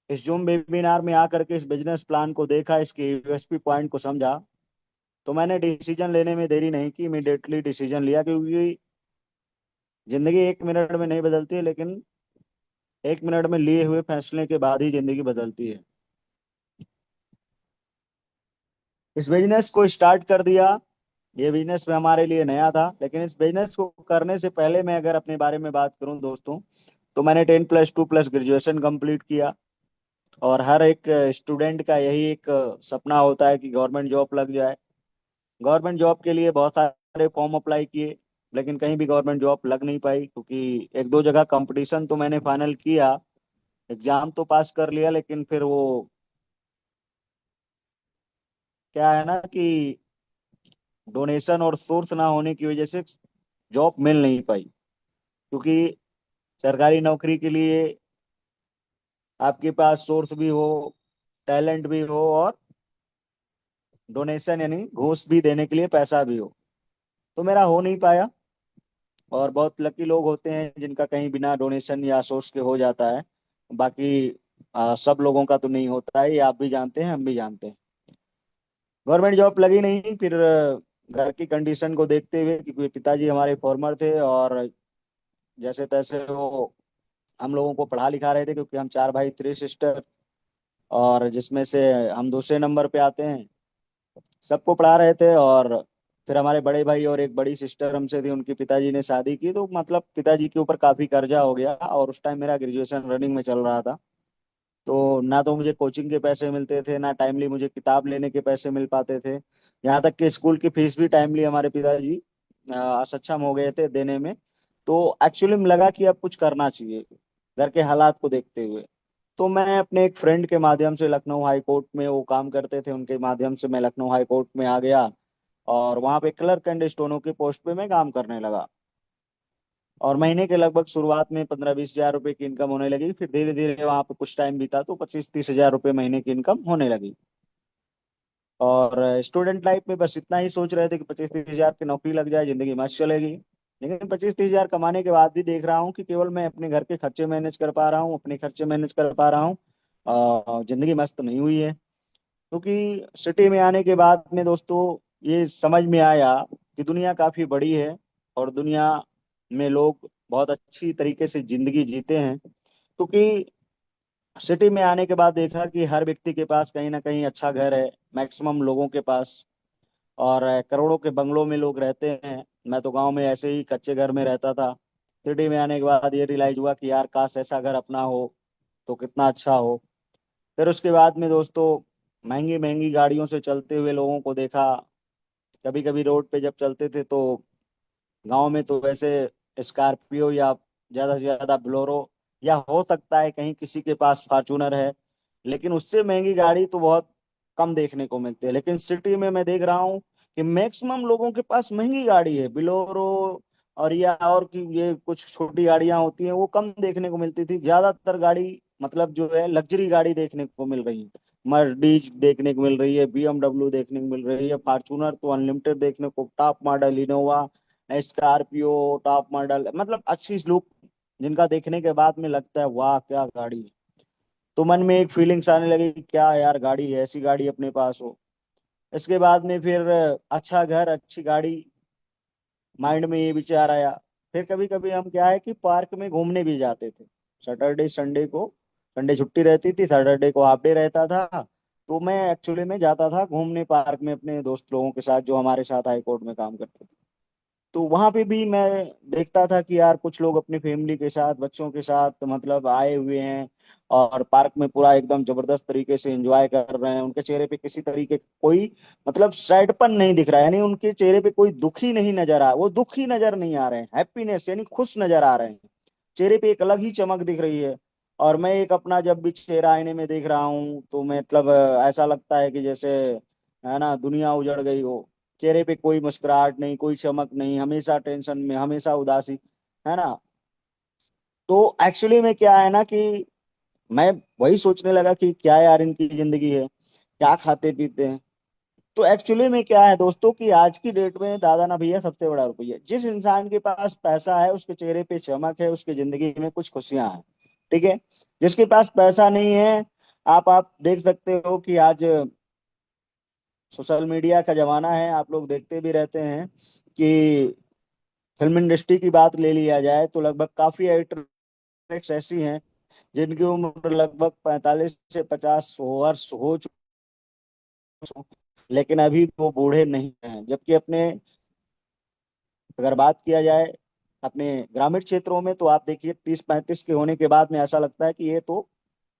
इस जूम वेबिनार में आकर के इस बिजनेस प्लान को देखा, इसके यूएसपी पॉइंट को समझा, तो मैंने डिसीजन लेने में देरी नहीं की, इमीडिएटली डिसीजन लिया। क्योंकि जिंदगी 1 मिनट में नहीं बदलती है, लेकिन 1 मिनट में लिए हुए फैसले के बाद ही जिंदगी बदलती है। इस बिजनेस को स्टार्ट कर दिया। ये बिजनेस में हमारे लिए नया था, लेकिन इस बिजनेस को करने से पहले मैं अगर अपने बारे में बात करूं दोस्तों, तो मैंने 10+2+ ग्रेजुएशन कंप्लीट किया। और हर एक स्टूडेंट का यही एक सपना होता है कि गवर्नमेंट जॉब लग जाए। गवर्नमेंट जॉब के लिए बहुत सारे फॉर्म अप्लाई किए, लेकिन कहीं भी गवर्नमेंट जॉब लग नहीं पाई, क्योंकि एक दो जगह कंपटीशन तो मैंने फाइनल किया, एग्जाम तो पास कर लिया, लेकिन फिर वो क्या है ना कि डोनेशन और सोर्स ना होने की वजह से जॉब मिल नहीं पाई। क्योंकि सरकारी नौकरी के लिए आपके पास सोर्स भी हो, टैलेंट भी हो, और डोनेशन यानी घूस भी देने के लिए पैसा भी हो। तो मेरा हो नहीं पाया। और बहुत लकी लोग होते हैं जिनका कहीं बिना डोनेशन या सोर्स के हो जाता है। बाकी सब लोगों का तो नहीं होता है, ये आप भी जानते हैं, हम भी जानते हैं। गवर्नमेंट जॉब लगी नहीं। फिर घर की कंडीशन को देखते हुए, क्योंकि पिताजी हमारे फॉर्मर थे, और जैसे तैसे वो हम लोगों को पढ़ा लिखा रहे थे, क्योंकि हम 4 भाई 3 सिस्टर, और जिसमें से हम दूसरे नंबर पे आते हैं। सबको पढ़ा रहे थे। और फिर हमारे बड़े भाई और एक बड़ी सिस्टर हमसे थी, उनके पिताजी ने शादी की, तो मतलब पिताजी के ऊपर काफी कर्जा हो गया। और उस टाइम मेरा ग्रेजुएशन रनिंग में चल रहा था, तो ना तो मुझे कोचिंग के पैसे मिलते थे, ना टाइमली मुझे किताब लेने के पैसे मिल पाते थे। यहाँ तक कि स्कूल की फीस भी टाइमली हमारे पिताजी असक्षम हो गए थे देने में। तो एक्चुअली में लगा कि अब कुछ करना चाहिए घर के हालात को देखते हुए। तो मैं अपने एक फ्रेंड के माध्यम से, लखनऊ हाई कोर्ट में वो काम करते थे, उनके माध्यम से मैं लखनऊ हाई कोर्ट में आ गया। और वहाँ पे क्लर्क एंड स्टोनो के पोस्ट पे मैं काम करने लगा। और महीने के लगभग शुरुआत में 15-20 हज़ार रुपए की इनकम होने लगी। फिर धीरे धीरे वहाँ पे कुछ टाइम बीता तो 25-30 हज़ार रुपए महीने की इनकम होने लगी। और स्टूडेंट लाइफ में बस इतना ही सोच रहे थे कि 25-30 हज़ार की नौकरी लग जाए, जिंदगी मस्त चलेगी। लेकिन 25-30 हज़ार कमाने के बाद भी देख रहा हूँ कि केवल मैं अपने घर के खर्चे मैनेज कर पा रहा हूँ, अपने खर्चे मैनेज कर पा रहा हूँ। जिंदगी मस्त नहीं हुई है। क्योंकि सिटी में आने के बाद में दोस्तों ये समझ में आया कि दुनिया काफी बड़ी है, और दुनिया में लोग बहुत अच्छी तरीके से जिंदगी जीते हैं। क्योंकि सिटी में आने के बाद देखा कि हर व्यक्ति के पास कहीं ना कहीं अच्छा घर है, मैक्सिमम लोगों के पास। और करोड़ों के बंगलों में लोग रहते हैं। मैं तो गांव में ऐसे ही कच्चे घर में रहता था। सिटी में आने के बाद ये रियलाइज हुआ कि यार काश ऐसा घर अपना हो तो कितना अच्छा हो। फिर उसके बाद में दोस्तों महंगी महंगी गाड़ियों से चलते हुए लोगों को देखा। कभी कभी रोड पे जब चलते थे तो गांव में तो वैसे स्कॉर्पियो या ज्यादा से ज्यादा ब्लोरो, या हो सकता है कहीं किसी के पास फॉर्चूनर है, लेकिन उससे महंगी गाड़ी तो बहुत कम देखने को मिलती है। लेकिन सिटी में मैं देख रहा हूँ कि मैक्सिमम लोगों के पास महंगी गाड़ी है, बिलोरो और या और की ये कुछ छोटी गाड़ियां होती हैं वो कम देखने को मिलती थी। ज्यादातर गाड़ी मतलब जो है लग्जरी गाड़ी देखने को मिल रही है। मर्सिडीज देखने को मिल रही है, BMW देखने को मिल रही है, फॉर्च्यूनर तो अनलिमिटेड देखने को, top model Innova, Scorpio top model, मतलब अच्छी लुक जिनका देखने के बाद में लगता है वाह क्या गाड़ी है। तो मन में एक फीलिंग्स आने लगी कि क्या यार गाड़ी है, ऐसी गाड़ी अपने पास हो। इसके बाद में फिर अच्छा घर अच्छी गाड़ी, माइंड में ये विचार आया। फिर कभी कभी हम क्या है कि पार्क में घूमने भी जाते थे। सैटरडे संडे को, संडे छुट्टी रहती थी, सैटरडे को हाफ डे रहता था, तो मैं एक्चुअली में जाता था घूमने पार्क में अपने दोस्त लोगों के साथ जो हमारे साथ हाई कोर्ट में काम करते थे। तो वहां पे भी मैं देखता था कि यार कुछ लोग अपनी फैमिली के साथ बच्चों के साथ मतलब आए हुए हैं और पार्क में पूरा एकदम जबरदस्त तरीके से एंजॉय कर रहे हैं। उनके चेहरे पे किसी तरीके कोई मतलब सैडपन नहीं दिख रहा है, यानी उनके चेहरे पे कोई दुखी नहीं नजर आ, वो दुखी नजर नहीं आ रहे हैं, हैप्पीनेस यानी खुश नजर आ रहे हैं। चेहरे पे एक अलग ही चमक दिख रही है। और मैं एक अपना जब भी चेहरा आईने में देख रहा हूँ तो मतलब ऐसा लगता है कि जैसे है ना दुनिया उजड़ गई हो। चेहरे पे कोई मुस्कुराहट नहीं, कोई चमक नहीं, हमेशा टेंशन में, हमेशा उदासी, है ना। तो एक्चुअली में क्या है ना कि मैं वही सोचने लगा कि क्या यार इनकी जिंदगी है, क्या खाते पीते हैं। तो एक्चुअली में क्या है दोस्तों कि आज की डेट में दादा ना भैया सबसे बड़ा रुपया, जिस इंसान के पास पैसा है उसके चेहरे पे चमक है, उसकी जिंदगी में कुछ खुशियां हैं। ठीक है। जिसके पास पैसा नहीं है, आप देख सकते हो कि आज सोशल मीडिया का जमाना है, आप लोग देखते भी रहते हैं कि फिल्म इंडस्ट्री की बात ले लिया जाए तो लगभग काफी एक्ट्रेस ऐसी हैं जिनकी उम्र लगभग 45 से 50 वर्ष हो चुकी, लेकिन अभी वो बूढ़े नहीं हैं। जबकि अपने अगर बात किया जाए अपने ग्रामीण क्षेत्रों में तो आप देखिए 30-35 के होने के बाद में ऐसा लगता है कि ये तो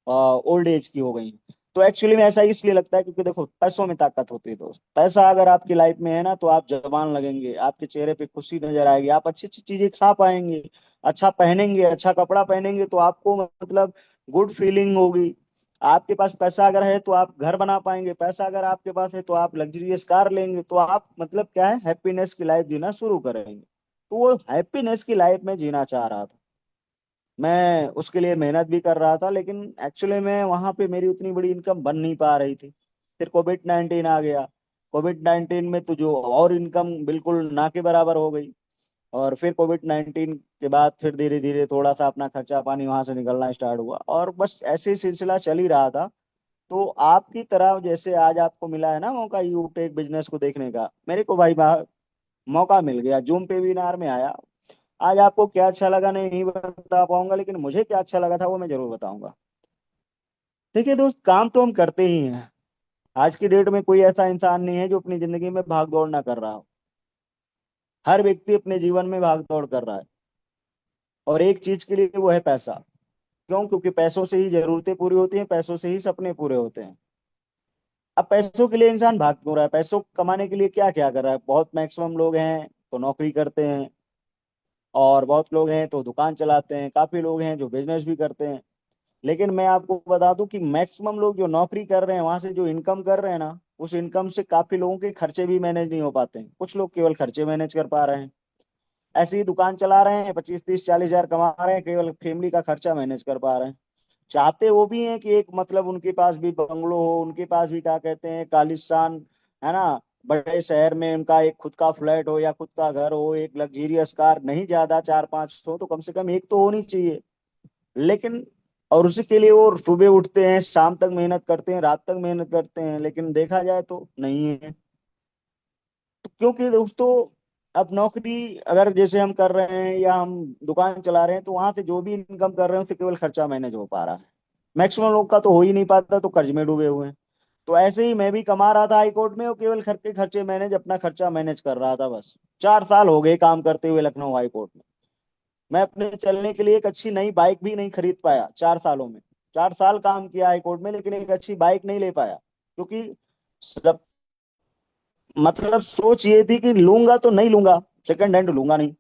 ओल्ड एज की हो गई। तो एक्चुअली में ऐसा इसलिए लगता है क्योंकि देखो पैसों में ताकत होती है दोस्त। पैसा अगर आपकी लाइफ में है ना तो आप जवान लगेंगे, आपके चेहरे पे खुशी नजर आएगी, आप अच्छी अच्छी चीजें खा पाएंगे, अच्छा पहनेंगे, अच्छा कपड़ा पहनेंगे तो आपको मतलब गुड फीलिंग होगी। आपके पास पैसा अगर है तो आप घर बना पाएंगे, पैसा अगर आपके पास है तो आप लग्जरियस कार लेंगे, तो आप मतलब क्या है हैप्पीनेस की लाइफ जीना शुरू करेंगे। तो वो हैप्पीनेस की लाइफ में जीना चाह रहा था, मैं उसके लिए मेहनत भी कर रहा था, लेकिन एक्चुअली में वहां पे मेरी उतनी बड़ी इनकम बन नहीं पा रही थी। फिर कोविड-19 आ गया। कोविड-19 में तो जो और इनकम बिल्कुल ना के बराबर हो गई। और फिर कोविड-19 के बाद फिर धीरे धीरे थोड़ा सा अपना खर्चा पानी वहां से निकलना स्टार्ट हुआ और बस ऐसे ही सिलसिला चल ही रहा था। तो आपकी तरह जैसे आज आपको मिला है ना मौका यूटेक बिजनेस को देखने का, मेरे को भाई मौका मिल गया, जूम पे वेबिनार में आया। आज आपको क्या अच्छा लगा नहीं बता पाऊंगा, लेकिन मुझे क्या अच्छा लगा था वो मैं जरूर बताऊंगा। देखिए दोस्त, काम तो हम करते ही हैं। आज की डेट में कोई ऐसा इंसान नहीं है जो अपनी जिंदगी में भाग दौड़ ना कर रहा हो। हर व्यक्ति अपने जीवन में भाग दौड़ कर रहा है, और एक चीज के लिए वो है पैसा। क्यों? क्योंकि पैसों से ही जरूरतें पूरी होती हैं, पैसों से ही सपने पूरे होते हैं। अब पैसों के लिए इंसान भाग क्यों रहा है? पैसों कमाने के लिए क्या क्या कर रहा है? बहुत मैक्सिमम लोग हैं तो नौकरी करते हैं, और बहुत लोग हैं तो दुकान चलाते हैं, काफी लोग हैं जो बिजनेस भी करते हैं। लेकिन मैं आपको बता दूं कि मैक्सिमम लोग जो नौकरी कर रहे हैं वहां से जो इनकम कर रहे हैं ना, उस इनकम से काफी लोगों के खर्चे भी मैनेज नहीं हो पाते हैं। कुछ लोग केवल खर्चे मैनेज कर पा रहे हैं, ऐसे ही दुकान चला रहे हैं, 25-30-40 हजार कमा रहे हैं, केवल फैमिली का खर्चा मैनेज कर पा रहे हैं। चाहते वो भी हैं कि एक मतलब उनके पास भी बंगलो हो, उनके पास भी क्या कहते हैं कालिस्तान, है ना, बड़े शहर में उनका एक खुद का फ्लैट हो या खुद का घर हो, एक लग्जरियस कार, नहीं ज्यादा 4-5 हो तो कम से कम एक तो होनी चाहिए। लेकिन और उसी के लिए वो सुबह उठते हैं, शाम तक मेहनत करते हैं, रात तक मेहनत करते हैं, लेकिन देखा जाए तो नहीं है। तो क्योंकि दोस्तों अब नौकरी अगर जैसे हम कर रहे हैं या हम दुकान चला रहे हैं तो वहां से जो भी इनकम कर रहे हैं उससे केवल खर्चा मैनेज हो पा रहा है। मैक्सिमम लोग का तो हो ही नहीं पाता, तो कर्ज में डूबे हुए हैं। तो ऐसे ही मैं भी कमा रहा था हाई कोर्ट में और केवल घर के खर्चे मैनेज, अपना खर्चा मैनेज कर रहा था बस। 4 साल हो गए काम करते हुए लखनऊ हाई कोर्ट में। मैं अपने चलने के लिए एक अच्छी नई बाइक भी नहीं खरीद पाया 4 सालों में। 4 साल काम किया हाई कोर्ट में लेकिन एक अच्छी बाइक नहीं ले पाया, क्योंकि सब मतलब सोच ये थी कि लूंगा तो नहीं लूंगा, सेकंड हैंड लूंगा नहीं,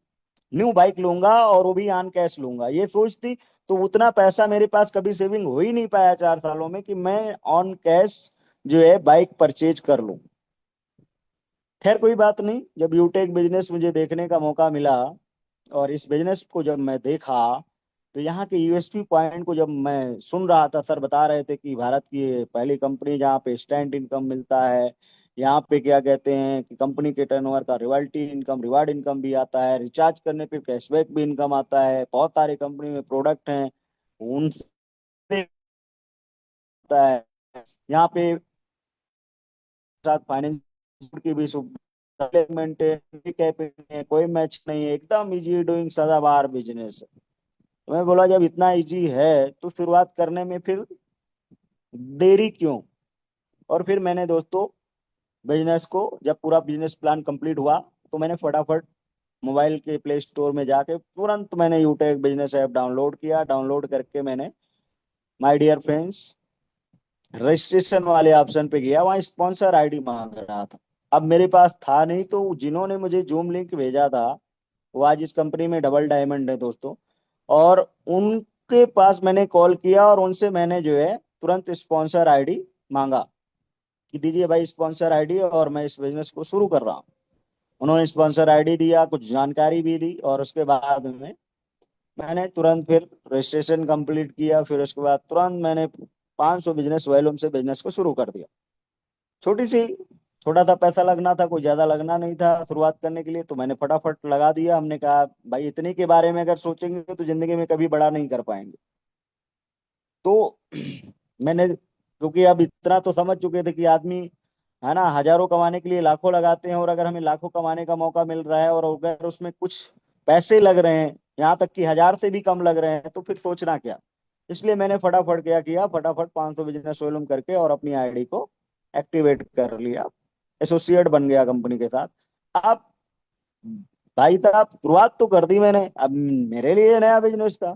न्यू बाइक लूंगा और वो भी ऑन कैश लूंगा, ये सोच थी। तो उतना पैसा मेरे पास कभी सेविंग हो ही नहीं पाया 4 सालों में कि मैं ऑन कैश जो है बाइक परचेज कर लूं। खैर कोई बात नहीं, जब यूटेक बिजनेस मुझे देखने का मौका मिला और इस बिजनेस को जब मैं देखा, तो यहाँ के यूएसपी पॉइंट को जब मैं सुन रहा था, सर बता रहे थे कि भारत की ये पहली कंपनी जहाँ पे इंस्टेंट इनकम मिलता है, यहाँ पे क्या कहते हैं कि कंपनी के टर्नओवर का रिवाल्टी इनकम, रिवार्ड इनकम भी आता है, रिचार्ज करने पे कैशबैक भी इनकम आता है, बहुत सारे कंपनी में प्रोडक्ट हैं उनसे आता है, यहाँ पे साथ फाइनेंस की भी सुविधा, कैपिटल है, कोई मैच नहीं है, एकदम इजी डूइंग सदाबहार बिजनेस है। तो मैं बोला जब इतना इजी है तो शुरुआत करने में फिर देरी क्यों। और फिर मैंने दोस्तों बिजनेस को, जब पूरा बिजनेस प्लान कंप्लीट हुआ, तो मैंने फटाफट मोबाइल के प्ले स्टोर में जाके तुरंत मैंने यूटेक बिजनेस ऐप डाउनलोड किया। डाउनलोड करके मैंने, माय डियर फ्रेंड्स, रजिस्ट्रेशन वाले ऑप्शन पे गया, वहाँ स्पॉन्सर आईडी मांग रहा था। अब मेरे पास था नहीं, तो जिन्होंने मुझे जूम लिंक भेजा था वो आज इस कंपनी में डबल डायमंड है दोस्तों, और उनके पास मैंने कॉल किया और उनसे मैंने जो है तुरंत स्पॉन्सर आईडी मांगा कि दीजिए भाई स्पॉन्सर आईडी, और मैं इस बिजनेस को शुरू कर रहा हूँ। उन्होंने स्पॉन्सर आईडी दिया, कुछ जानकारी भी दी, और उसके बाद में मैंने तुरंत फिर रजिस्ट्रेशन कंप्लीट किया। फिर उसके बाद तुरंत मैंने 500 बिजनेस वॉल्यूम से बिजनेस को शुरू कर दिया। छोटी सी, छोटा सा पैसा लगना था, कोई ज्यादा लगना नहीं था शुरुआत करने के लिए, तो मैंने फटाफट लगा दिया। हमने कहा भाई इतने के बारे में अगर सोचेंगे तो जिंदगी में कभी बड़ा नहीं कर पाएंगे। तो मैंने, क्योंकि अब इतना तो समझ चुके थे कि आदमी है ना हजारों कमाने के लिए लाखों लगाते हैं, और अगर हमें लाखों कमाने का मौका मिल रहा है और अगर उसमें कुछ पैसे लग रहे हैं, यहाँ तक कि 1000 से भी कम लग रहे हैं, तो फिर सोचना क्या। इसलिए मैंने फटाफट क्या किया, फटाफट 500 बिजनेस वॉल्यूम करके और अपनी आईडी को एक्टिवेट कर लिया, एसोसिएट बन गया कंपनी के साथ। अब भाई साहब शुरुआत तो कर दी मैंने, अब मेरे लिए नया बिजनेस था।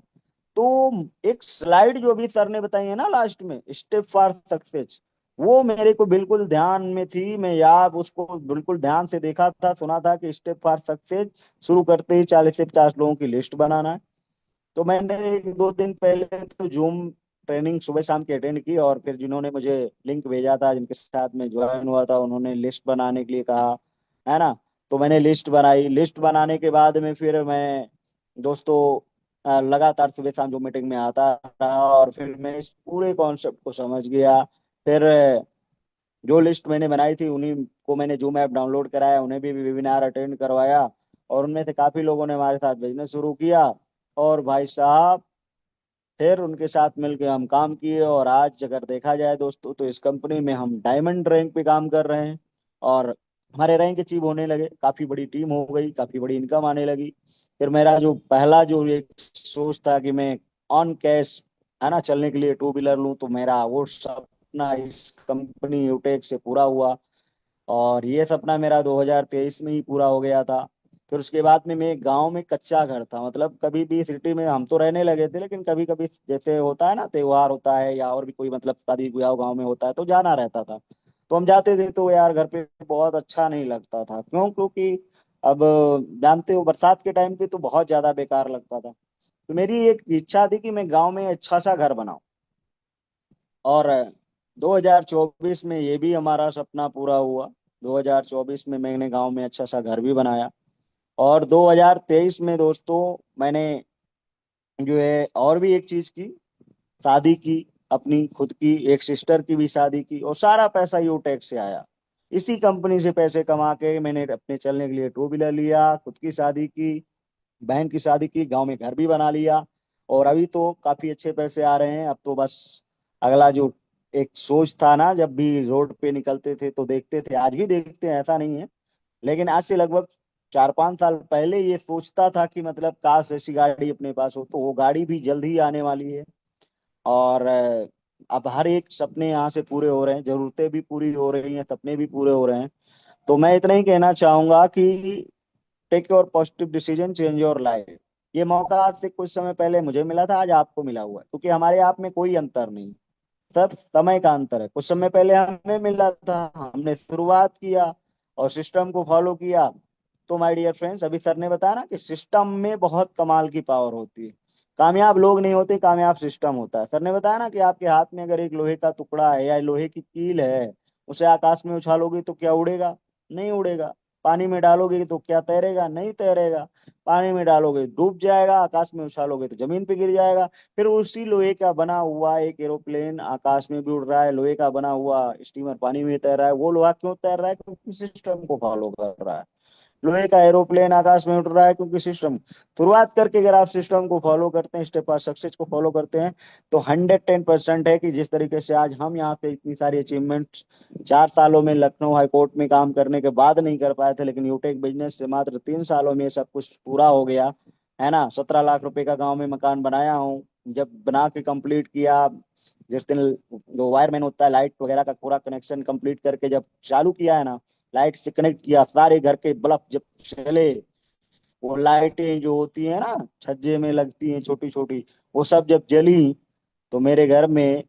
तो एक स्लाइड जो अभी सर ने बताई है ना लास्ट में, स्टेप फॉर सक्सेस, वो मेरे को बिल्कुल ध्यान में थी। मैं याद उसको बिल्कुल ध्यान से देखा था, सुना था कि स्टेप फॉर सक्सेस शुरू करते ही 40 से 50 लोगों की लिस्ट बनाना है। तो मैंने एक दो दिन पहले तो जूम ट्रेनिंग सुबह शाम की अटेंड की, और फिर जिन्होंने मुझे लिंक भेजा था, जिनके साथ में ज्वाइन हुआ था, उन्होंने लिस्ट बनाने के लिए कहा, है ना। तो मैंने लिस्ट बनाई। लिस्ट बनाने के बाद में फिर मैं दोस्तों लगातार सुबह शाम जो मीटिंग में आता रहा, और फिर मैं इस पूरे कॉन्सेप्ट को समझ गया। फिर जो लिस्ट मैंने बनाई थी उन्हीं को मैंने जूम ऐप डाउनलोड कराया, उन्हें भी वेबिनार अटेंड करवाया, और उनमें से काफी लोगों ने हमारे साथ बिजनेस शुरू किया। और भाई साहब फिर उनके साथ मिलकर हम काम किए, और आज अगर देखा जाए दोस्तों तो इस कंपनी में हम डायमंड रैंक पे काम कर रहे हैं, और हमारे रैंक अचीव होने लगे, काफी बड़ी टीम हो गई, काफी बड़ी इनकम आने लगी। फिर मेरा जो पहला जो एक सोच था कि मैं ऑन कैश है ना चलने के लिए टू व्हीलर लूं, तो मेरा वो सपना इस कंपनी यूटेक से पूरा हुआ। और ये सपना मेरा 2023 में ही पूरा हो गया था। फिर उसके बाद में मैं गांव में कच्चा घर था, मतलब कभी भी सिटी में हम तो रहने लगे थे, लेकिन कभी कभी जैसे होता है ना त्योहार होता है या और भी कोई मतलब शादी ब्याह गांव में होता है तो जाना रहता था। तो हम जाते थे तो यार घर पे बहुत अच्छा नहीं लगता था, क्यों, क्योंकि अब जानते हो बरसात के टाइम पे तो बहुत ज्यादा बेकार लगता था। तो मेरी एक इच्छा थी कि मैं गाँव में अच्छा सा घर बनाऊं, और 2024 में ये भी हमारा सपना पूरा हुआ। 2024 में मैंने गांव में अच्छा सा घर भी बनाया, और 2023 में दोस्तों मैंने जो है और भी एक चीज की, शादी की, अपनी खुद की एक सिस्टर की भी शादी की, और सारा पैसा यूटेक से आया। इसी कंपनी से पैसे कमा के मैंने अपने चलने के लिए टू व्हीलर लिया, खुद की शादी की, बहन की शादी की, गांव में घर भी बना लिया, और अभी तो काफी अच्छे पैसे आ रहे हैं। अब तो बस अगला जो एक सोच था ना, जब भी रोड पे निकलते थे तो देखते थे, आज भी देखते हैं ऐसा नहीं है, लेकिन आज से लगभग 4-5 साल पहले ये सोचता था कि मतलब काश ऐसी गाड़ी अपने पास हो, तो वो गाड़ी भी जल्द ही आने वाली है। और अब हर एक सपने यहाँ से पूरे हो रहे हैं, जरूरतें भी पूरी हो रही हैं, सपने भी पूरे हो रहे हैं। तो मैं इतना ही कहना चाहूंगा कि take your positive decision, change your life. ये मौका आज से कुछ समय पहले मुझे मिला था, आज आपको मिला हुआ है, क्योंकि हमारे आप में कोई अंतर नहीं, सब समय का अंतर है। कुछ समय पहले हमें मिला था, हमने शुरुआत किया और सिस्टम को फॉलो किया। तो माय डियर फ्रेंड्स, अभी सर ने बताया ना कि सिस्टम में बहुत कमाल की पावर होती है। कामयाब लोग नहीं होते, कामयाब सिस्टम होता है। सर ने बताया ना कि आपके हाथ में अगर एक लोहे का टुकड़ा है या लोहे की कील है, उसे आकाश में उछालोगे तो क्या उड़ेगा? नहीं उड़ेगा। पानी में डालोगे तो क्या तैरेगा? नहीं तैरेगा। पानी में डालोगे डूब जाएगा, आकाश में उछालोगे तो जमीन पे गिर जाएगा। फिर उसी लोहे का बना हुआ एक एरोप्लेन आकाश में भी उड़ रहा है, लोहे का बना हुआ स्टीमर पानी में तैर रहा है। वो लोहा क्यों तैर रहा है? क्योंकि सिस्टम को फॉलो कर रहा है। लोहे का एरोप्लेन आकाश में उड़ रहा है क्योंकि सिस्टम। शुरुआत करके अगर आप सिस्टम को फॉलो करते हैं, स्टेप बाय सक्सेस को फॉलो करते हैं, तो 110% है कि जिस तरीके से आज हम यहाँ पे इतनी सारी अचीवमेंट 4 सालों में लखनऊ हाई कोर्ट में काम करने के बाद नहीं कर पाए थे, लेकिन यूटेक बिजनेस से मात्र 3 सालों में सब कुछ पूरा हो गया है ना। 17 लाख रुपए का गाँव में मकान बनाया हूँ। जब बना के कंप्लीट किया, जिस दिन जो वायरमैन होता है लाइट वगैरह का पूरा कनेक्शन कंप्लीट करके जब चालू किया है ना, लाइट से कनेक्ट किया, सारे घर के बल्ब जब चले, वो लाइटें जो होती है ना छज्जे में लगती हैं छोटी छोटी, वो सब जब जली, तो मेरे घर में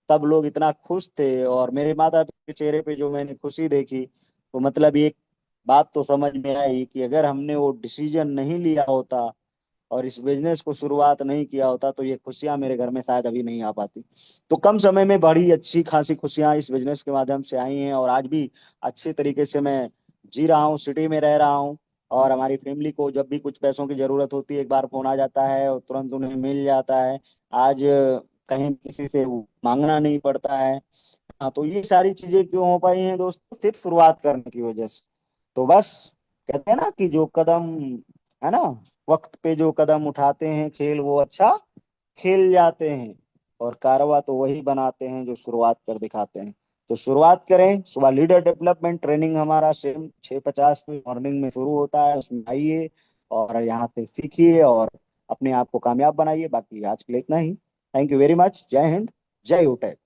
सब लोग इतना खुश थे। और मेरे माता के चेहरे पे जो मैंने खुशी देखी, तो मतलब एक बात तो समझ में आई कि अगर हमने वो डिसीजन नहीं लिया होता और इस बिजनेस को शुरुआत नहीं किया होता, तो ये खुशियां मेरे घर में शायद अभी नहीं आ पाती। तो कम समय में बड़ी अच्छी खासी खुशियां इस बिजनेस के माध्यम से आई हैं, और आज भी अच्छे तरीके से मैं जी रहा हूँ, सिटी में रह रहा हूँ। और हमारी फैमिली को जब भी कुछ पैसों की जरूरत होती है, एक बार फोन आ जाता है और तुरंत उन्हें मिल जाता है। आज कहीं किसी से मांगना नहीं पड़ता है। हाँ, तो ये सारी चीजें क्यों हो पाई हैं दोस्तों? सिर्फ शुरुआत करने की वजह से। तो बस कहते हैं ना कि जो कदम, है ना, वक्त पे जो कदम उठाते हैं खेल वो अच्छा खेल जाते हैं। और कारवा तो वही बनाते हैं जो शुरुआत कर दिखाते हैं। तो शुरुआत करें। सुबह लीडर डेवलपमेंट ट्रेनिंग हमारा सेम 6:50 में मॉर्निंग में शुरू होता है, उसमें आइए और यहाँ से सीखिए और अपने आप को कामयाब बनाइए। बाकी आज के लिए इतना ही। Thank you very much. जय हिंद, जय Utek.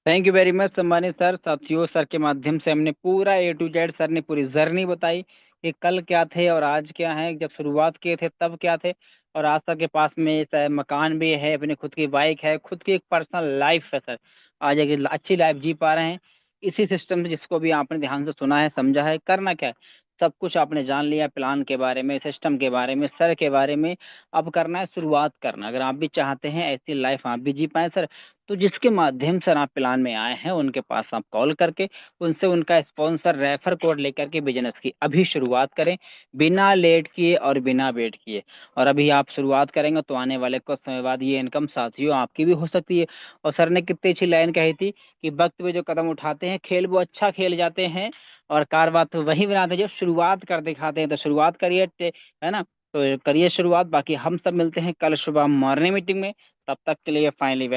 Thank you very much सम्मानित सर। साथियों, सर के माध्यम से हमने पूरा A to Z, सर ने पूरी जर्नी बताई कि कल क्या थे और आज क्या है, जब शुरुआत किए थे तब क्या थे, और आज सर के पास में मकान भी है, अपनी खुद की बाइक है, खुद की एक पर्सनल लाइफ है सर। आज एक अच्छी लाइफ जी पा रहे हैं इसी सिस्टम से, जिसको भी आपने ध्यान से सुना है, समझा है। करना क्या है, सब कुछ आपने जान लिया, प्लान के बारे में, सिस्टम के बारे में, सर के बारे में। अब करना है शुरुआत करना। अगर आप भी चाहते हैं ऐसी लाइफ आप भी जी पाए सर, तो जिसके माध्यम से आप प्लान में आए हैं उनके पास आप कॉल करके उनसे उनका स्पॉन्सर रेफर कोड लेकर के बिजनेस की अभी शुरुआत करें, बिना लेट किए और बिना वेट किए। और अभी आप शुरुआत करेंगे तो आने वाले कुछ समय बाद ये इनकम साथियों आपकी भी हो सकती है। और सर ने कितनी अच्छी लाइन कही थी कि वक्त में जो कदम उठाते हैं खेल वो अच्छा खेल जाते हैं, और कारवा तो वही बनाते हैं जो शुरुआत कर दिखाते हैं। तो शुरुआत करिए, है ना, तो करिए शुरुआत। बाकी हम सब मिलते हैं कल सुबह मॉर्निंग मीटिंग में। तब तक के लिए फाइनली